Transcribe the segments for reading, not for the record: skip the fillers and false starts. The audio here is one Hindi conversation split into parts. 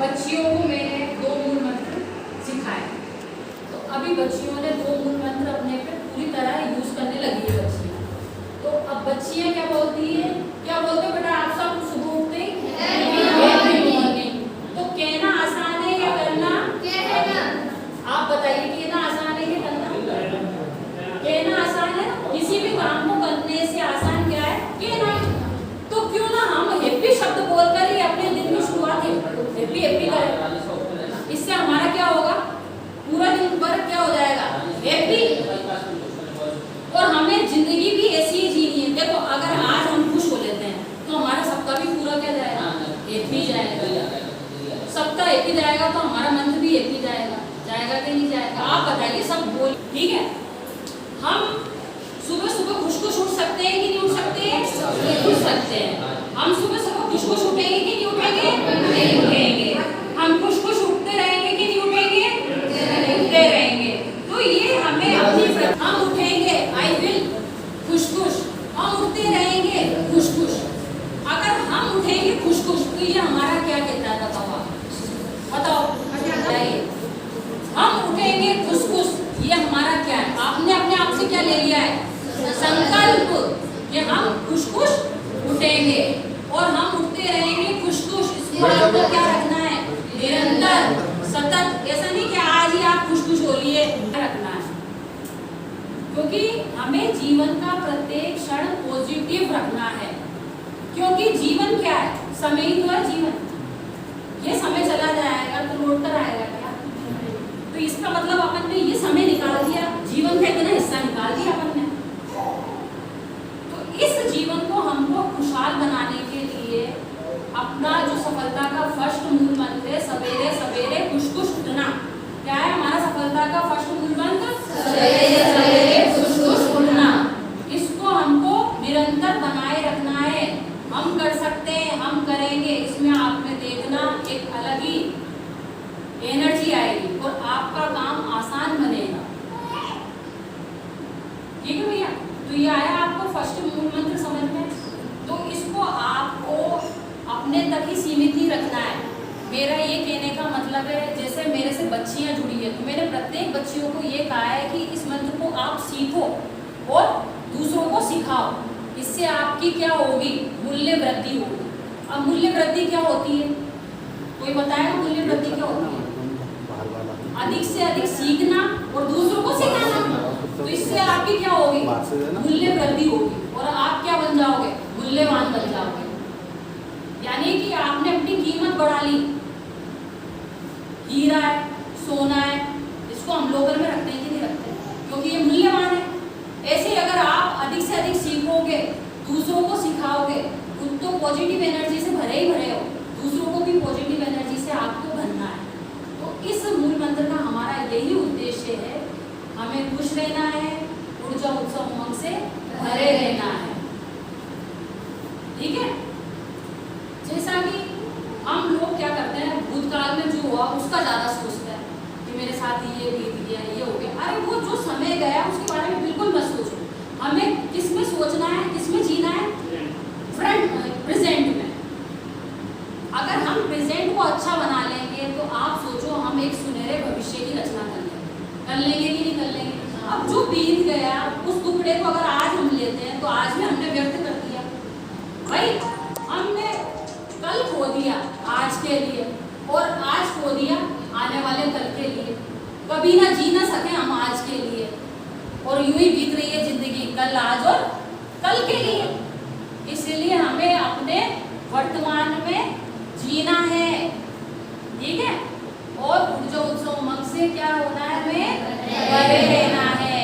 बच्चियों को मैंने 2 मूल मंत्र सिखाए। तो अभी बच्चियों ने 2 मूल मंत्र अपने पे पूरी तरह यूज करने लगी है बच्चियाँ। तो अब बच्चियाँ क्या बोलती है, क्या बोलते हैं बेटा आप सब सुबह उठते हैप्पी मॉर्निंग। तो कहना आसान है या करना? आप बताइए कहना आसान है या करना? कहना आसान है। किसी भी काम को करने से आसान क्या है? कहना। तो क्यों ना हम हैप्पी शब्द बोलकर ही अपने दिन की शुरुआत हैप्पी हैप्पी करें। इससे हमारा क्या होगा, पूरा दिन भर क्या हो जाएगा, हैप्पी। और हमें जिंदगी भी ऐसी ही जीनी है। देखो अगर आज हम खुश हो लेते हैं तो हमारा सबका भी पूरा क्या जाएगा, हैप्पी जाएगा। सबका हैप्पी जाएगा तो हमारा मन भी हैप्पी जाएगा। जाएगा कि नहीं जाएगा? आप बताइए, सब बोल। ठीक है, हम सुबह सुबह खुश खुश उठ सकते हैं कि नहीं उठ सकते? उठ सकते हैं। हम सुबह सुबह खुश खुश उठेंगे कि नहीं उठेंगे? नहीं उठेंगे। हम खुश खुश उठते रहेंगे कि नहीं उठेंगे? उठते रहेंगे। तो ये हमें अपनी हम उठेंगे आई विल खुश खुश, हम उठते रहेंगे खुश खुश। अगर हम उठेंगे खुश खुश तो ये हमारा क्या कहता है बताओ? हम उठेंगे खुश खुश, ये हमारा क्या है? आपने अपने आप से क्या ले लिया है? संकल्प कि हम खुश खुश उठेंगे और हम उठते रहेंगे खुश खुश। इसको आपको क्या रखना है? निरंतर, सतत। ऐसा नहीं कि आज ही आप खुश खुश हो लिए, रखना है। क्योंकि हमें जीवन का प्रत्येक क्षण पॉजिटिव रखना है। क्योंकि जीवन क्या है? समय ही तो है जीवन। ये समय चला जाएगा तो लौट कर आएगा क्या? तो इसका मतलब अपन ने ये समय निकाल दिया, जीवन का इतना हिस्सा निकाल दिया अपन ने। तो इस जीवन को हमको खुशहाल बनाने के लिए अपना जो सफलता का फर्स्ट मूल मंत्र है, सवेरे सवेरे खुश खुश उठना। क्या है हमारा सफलता का फर्स्ट मूल मंत्र? सवेरे सवेरे खुश खुश उठना। इसको हमको निरंतर बनाए रखना है। हम कर सकते हैं, हम करेंगे। इसमें आप में देखना एक अलग ही एनर्जी आएगी और आपका काम आसान बनेगा। ठीक है भैया? तो ये आया आपको फर्स्ट मूल मंत्र समझ में। तो इसको आपको अपने तक ही सीमित ही रखना है। मेरा ये कहने का मतलब है, जैसे मेरे से बच्चियां जुड़ी है तो मैंने प्रत्येक बच्चियों को ये कहा है कि इस मंत्र को आप सीखो और दूसरों को सिखाओ। इससे आपकी क्या होगी? मूल्य वृद्धि होगी। अब मूल्य वृद्धि क्या होती है? कोई बताएगा मूल्य वृद्धि क्या होती है? अधिक से अधिक सीखना और दूसरों को सिखाना। तो इससे आपकी क्या होगी? मूल्य वृद्धि होगी और आप क्या बन जाओगे? मूल्यवान बन जाओगे। यानी कि आपने अपनी कीमत बढ़ा ली। हीरा है, सोना है, इसको हम लोकल में रखते हैं कि नहीं रखते? क्योंकि ये मूल्यवान है। ऐसे अगर आप अधिक से अधिक सीखोगे, दूसरों को सिखाओगे, खुद तो पॉजिटिव एनर्जी से भरे ही भरे हो, दूसरों को भी पॉजिटिव एनर्जी से आपको भरना है। तो इस मूल मंत्र का हमारा यही उद्देश्य है, हमें खुश रहना है, ऊर्जा उत्साह उमंग से भरे रहना है। ठीक है? जैसा कि हम लोग क्या करते हैं, भूतकाल में जो हुआ उसका ज्यादा सोचते हैं कि मेरे साथ ये बीत गया, ये हो गया। अरे वो जो समय गया उसके बारे में बिल्कुल मत सोचो। हमें किस में सोचना है, किस में जीना है? प्रेजेंट में। अगर हम प्रेजेंट को अच्छा बना लेंगे तो आप सोचो हम एक सुनहरे भविष्य की रचना कर लेंगे कि नहीं कर लेंगे। अब जो बीत गया उस टुकड़े को अगर आज हम लेते हैं तो आज में हमने व्यक्त कर दिया भाई, हमने कल खो दिया आज के लिए और आज खो दिया आने वाले कल के लिए। कभी ना जी ना सके हम आज के लिए और यूं ही बीत रही है जिंदगी कल आज और कल के लिए। इसलिए हमें अपने वर्तमान में जीना है, ठीक है, और ऊर्जा उत्सव उमंग से क्या होना है, हमें भरे रहना है।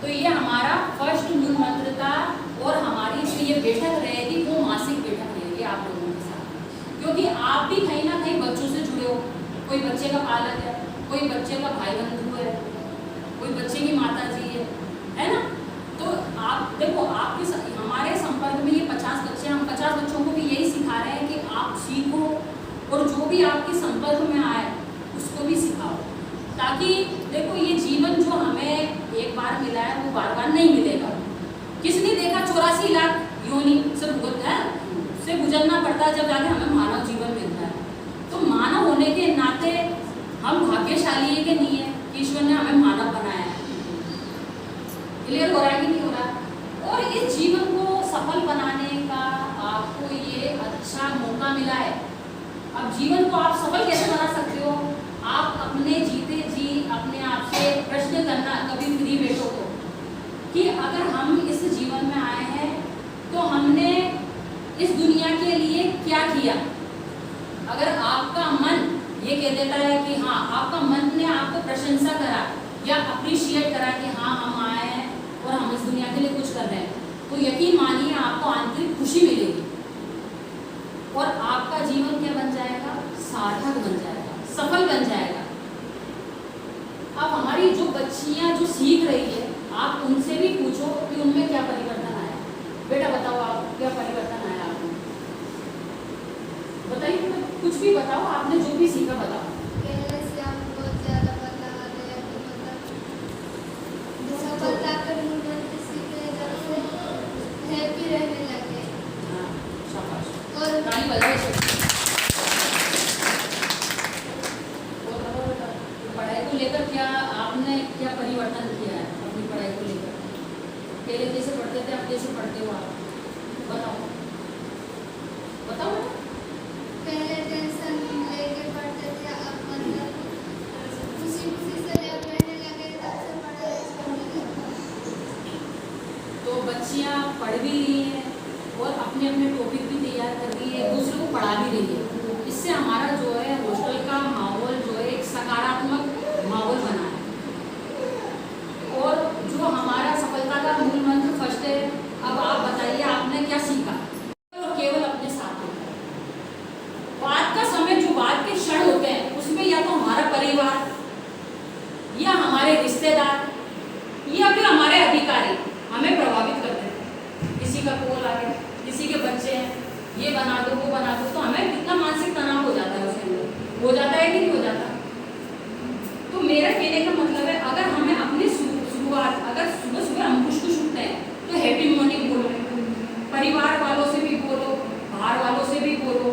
तो ये हमारा फर्स्ट मूल मंत्र था और हमारी जो ये बैठक रहेगी वो मासिक बैठक रहेगी आप लोगों के साथ, क्योंकि आप भी कहीं ना कहीं बच्चों से जुड़े हो। कोई बच्चे का पालक है, कोई बच्चे का भाई बंधु है, कोई बच्चे की माता जी है ना। तो आप देखो आपके हमारे संपर्क में ये 50 बच्चे, हम 50 बच्चों को भी यही सिखा रहे हैं कि आप सीखो और जो भी आपके संपर्क में आए उसको भी सिखाओ, ताकि देखो ये जीवन जो हमें एक बार मिला है वो बार बार नहीं मिलेगा। किसने देखा 84 लाख योनि से गुजरना पड़ता है जब जाके हमें मानव जीवन मिलता है। तो मानव होने के नाते हम भाग्यशाली है कि नहीं है कि ईश्वर ने हमें मानव बनाया है। क्लियर हो रहा है कि नहीं हो रहा। और इस जीवन को सफल बनाने का आपको ये अच्छा मौका मिला है। अब जीवन को आप सफल कैसे बना सकते हो, आप अपने जीते जी अपने आप से प्रश्न करना कभी फ्री बैठो तो कि अगर हम इस जीवन में आए हैं तो हमने इस दुनिया के लिए क्या किया। अगर आपका मन ये कह देता है कि हाँ, आपका मन ने आपको प्रशंसा करा या अप्रिशिएट करा कि हाँ हम आए हैं और हम इस दुनिया के लिए कुछ कर रहे हैं, तो यकीन मानिए आपको आंतरिक खुशी मिलेगी और आपका जीवन क्या बन जाएगा, सार्थक बन जाएगा, सफल बन जाएगा। अब हमारी जो बच्चियां जो सीख रही है आप उनसे भी पूछो कि उनमें क्या परिवर्तन आया। बेटा बताओ आप क्या परिवर्तन आया आपको, बताइए, कुछ भी बताओ, आपने जो भी सीखा बताओ। पढ़ाई को लेकर क्या आपने क्या परिवर्तन किया है अपनी पढ़ाई को लेकर? पहले कैसे पढ़ते थे, अब कैसे पढ़ते हो आप, बताओ बताओ। पहले टेंशन लेके पढ़ते थे, अब मतलब खुशी खुशी से जब रहने लगे तब से पढ़ाई छोड़ दी। तो बच्चियां पढ़ भी रही हैं और अपने अपने टॉपिक भी तैयार कर रही है, दूसरे को पढ़ा भी रही है। इससे हमारा जो है हॉस्टल का माहौल जो है एक सकारात्मक माहौल बना है। और जो हमारा सफलता का मूल मंत्र फर्स्ट है, अब आप बताइए आपने क्या सीखा। और केवल अपने साथ होता है। बात का समय जो बात के क्षण होते हैं उसमें या तो हमारा परिवार या हमारे रिश्तेदार या फिर हमारे अधिकारी हमें प्रभावित करते हैं। किसी का कॉल आ गया, किसी के बच्चे हैं, ये बना दो वो बना दो, तो हमें कितना मानसिक तनाव हो जाता है, उसके अंदर हो जाता है कि नहीं हो जाता। तो मेरा कहने का मतलब है अगर हमें अपनी शुरुआत, अगर सुबह सुबह हम खुश उठते हैं तो हैप्पी मॉर्निंग बोलो, परिवार वालों से भी बोलो, बाहर वालों से भी बोलो।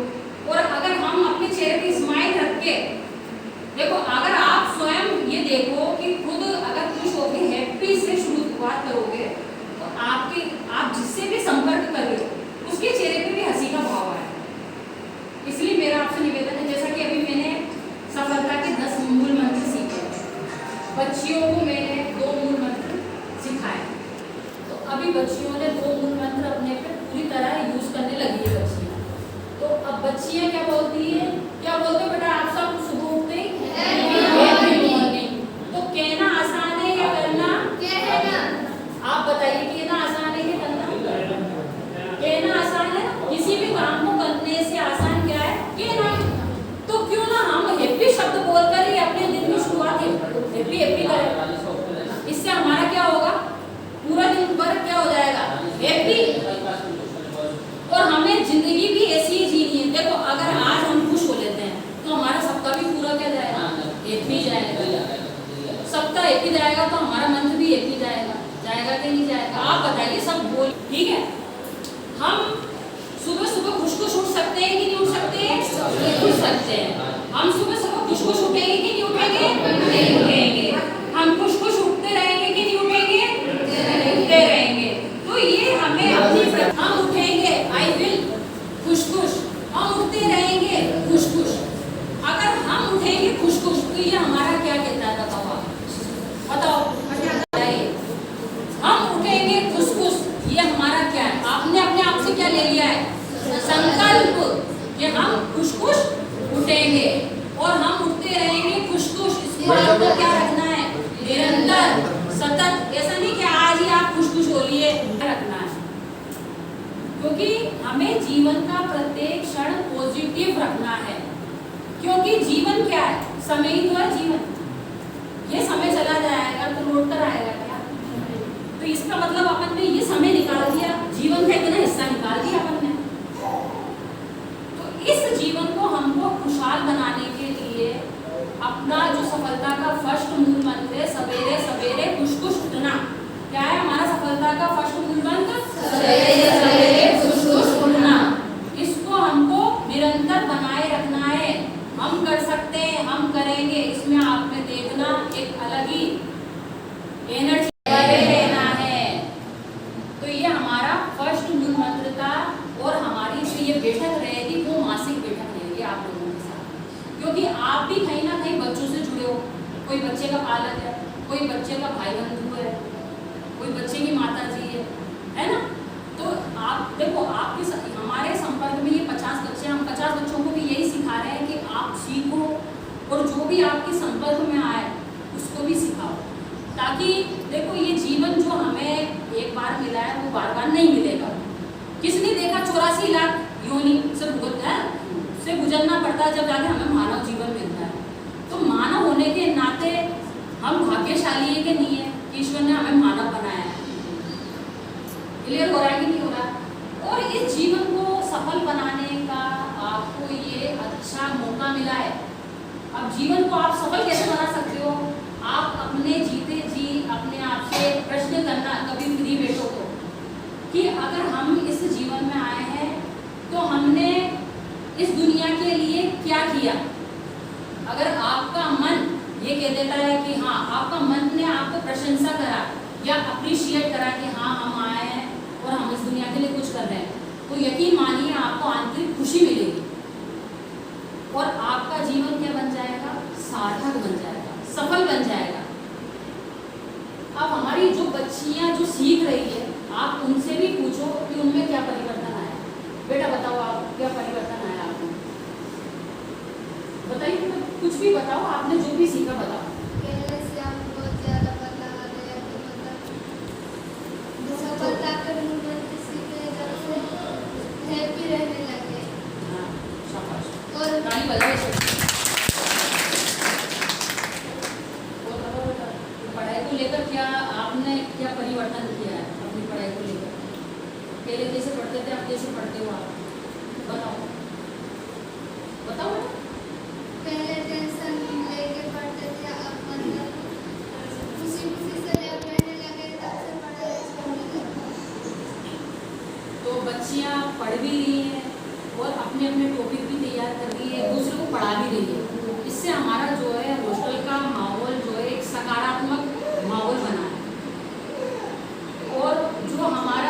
और अगर हम अपने चेहरे पे स्माइल रख के देखो, अगर आप स्वयं ये देखो कि खुद अगर खुश होकर हैप्पी से शुरुआत करोगे तो आप जिससे भी संपर्क कर रहे हो उसके चेहरे पे भी हंसी का भाव आएगा। इसलिए मेरा आपसे निवेदन है, जैसा कि अभी मैंने सफलता के 10 मूल मंत्र सीखे, बच्चियों को मैंने 2 मूल मंत्र सिखाए। तो अभी बच्चियों ने 2 मूल मंत्र अपने पे पूरी तरह यूज करने लगी है बच्चियाँ। तो अब बच्चियाँ क्या बोलती है, क्या बोलते हो बेटा आप सब सुबह उठते ही हैप्पी मॉर्निंग। तो कहना आसान है या करना? आप बताइए कहना आसान है या करना? कहना आसान है। किसी भी काम को करने से आसान क्या है, कहना। तो क्यों ना हम हैप्पी शब्द बोलकर ही अपने दिन की शुरुआत हैप्पी हैप्पी करें। इससे हमारा क्या होगा, पूरा दिन भर क्या हो जाएगा, हैप्पी। और हमें जिंदगी भी ऐसी ही जीनी है। देखो अगर आज हम खुश हो लेते हैं तो हमारा सप्ताह भी पूरा क्या जाएगा, हैप्पी जाएगा। सप्ताह हैप्पी जाएगा तो हमारा मंथ भी हैप्पी जाएगा, जाएगा कि नहीं जाएगा? आप बताइए, सब बोल। ठीक है, हम सुबह सुबह खुश उठ सकते हैं कि नहीं उठ सकते? सकते हैं। हम सुबह सुबह खुश खुश उठेंगे कि नहीं उठेंगे? नहीं उठेंगे। हम खुश खुश उठते रहेंगे कि नहीं उठेंगे? उठते रहेंगे। तो ये हमें अपनी हम उठेंगे आई विल खुश खुश, हम उठते रहेंगे खुश खुश। अगर हम उठेंगे खुश खुश तो ये हमारा क्या कहता है? बताओ हम उठेंगे खुश खुश, ये हमारा क्या है? आपने अपने आप से क्या ले लिया है? संकल्प कि हम खुश खुश उठेंगे और हम उठते रहेंगे खुश खुश। इसको आपको क्या रखना है? निरंतर सतत। ऐसा नहीं कि आज ही आप खुश खुश हो लिए, रखना है। क्योंकि हमें जीवन का प्रत्येक क्षण पॉजिटिव रखना है। क्योंकि जीवन क्या है? समय ही तो है जीवन। ये समय चला जाएगा तो लौट कर आएगा क्या? तो इसका मतलब अपन ने ये समय निकाल दिया, जीवन का इतना हिस्सा निकाल दिया अपन ने। तो इस जीवन को हमको खुशहाल बनाने के लिए अपना जो सफलता का फर्स्ट मूल मंत्र है, सवेरे सवेरे खुश खुश उठना। क्या है हमारा सफलता का फर्स्ट मूल मंत्र? सवेरे सवेरे खुश खुश उठना। इसको हमको निरंतर बनाए रखना है। हम कर सकते हैं, हम करेंगे। इसमें आपने देखना एक अलग ही एनर्जी रहना है। तो ये हमारा फर्स्ट मूल मंत्र था और हमारी जो ये बैठक रहेगी वो मासिक बैठक रहेगी आप लोगों के साथ। क्योंकि आप भी कहीं ना कहीं बच्चों से जुड़े हो। कोई बच्चे का पालक है, कोई बच्चे का भाई बंधु है, कोई बच्चे की माता जी है ना? तो आप देखो आपके हमारे संपर्क में ये 50 बच्चे, हम 50 बच्चों को भी यही सिखा रहे हैं कि आप सीखो और जो भी आपके संपर्क में आए उसको भी सिखाओ। ताकि देखो ये जीवन जो हमें एक बार मिला है वो बार बार नहीं मिलेगा। किसने देखा 84 लाख योनि से गुजरना पड़ता है जब जाके हमें मानव जीवन मिलता है। तो मानव होने के नाते हम भाग्यशाली है कि नहीं है कि ईश्वर ने हमें मानव बनाया है। क्लियर हो रहा है कि नहीं हो रहा? और इस जीवन को सफल बनाने का आपको ये अच्छा मौका मिला है। अब जीवन को आप सफल कैसे बना सकते हो? आप अपने जीते जी अपने आप से प्रश्न करना कभी फ्री बैठो तो कि अगर हम इस जीवन में आए हैं तो हमने इस दुनिया के लिए क्या किया। अगर आपका मन ये कह देता है कि हाँ, आपका मन ने आपको प्रशंसा करा या अप्रिशिएट करा कि हाँ हम आए हैं और हम इस दुनिया के लिए कुछ कर रहे हैं, तो यकीन मानिए आपको आंतरिक खुशी मिलेगी और आपका जीवन क्या बन जाएगा? सार्थक बन जाएगा, सफल बन जाएगा। अब हमारी जो बच्चियां जो सीख रही है, आप उनसे भी पूछो कि उनमें क्या परिवर्तन आया। बेटा बताओ आप क्या परिवर्तन आया आपको? बताइए, कुछ भी बताओ, आपने जो भी सीखा बताओ। पहले से आप बहुत ज़्यादा बदलाव आ गया कि मतलब सफलता के मूवमेंट सीखे जब से हैप्पी रहने लगे। हाँ, शाबाश। और ताली बजाइए। पढ़ाई को लेकर क्या आपने क्या परिवर्तन किया है अपनी पढ़ाई को लेकर? पहले कैसे पढ़ते थे, आप कैसे पढ़ते हो? आप बताओ बताओ। पहले टेंशन लेके पढ़ते थे, अब मतलब खुशी खुशी से जब रहने लगे तब से पढ़ाई छोड़ने लगे। तो बच्चियां पढ़ भी रही हैं और अपने अपने टॉपिक भी तैयार कर रही है, दूसरे को पढ़ा भी रही है। इससे हमारा जो है हॉस्टल का माहौल जो है एक सकारात्मक माहौल बना है। और जो हमारा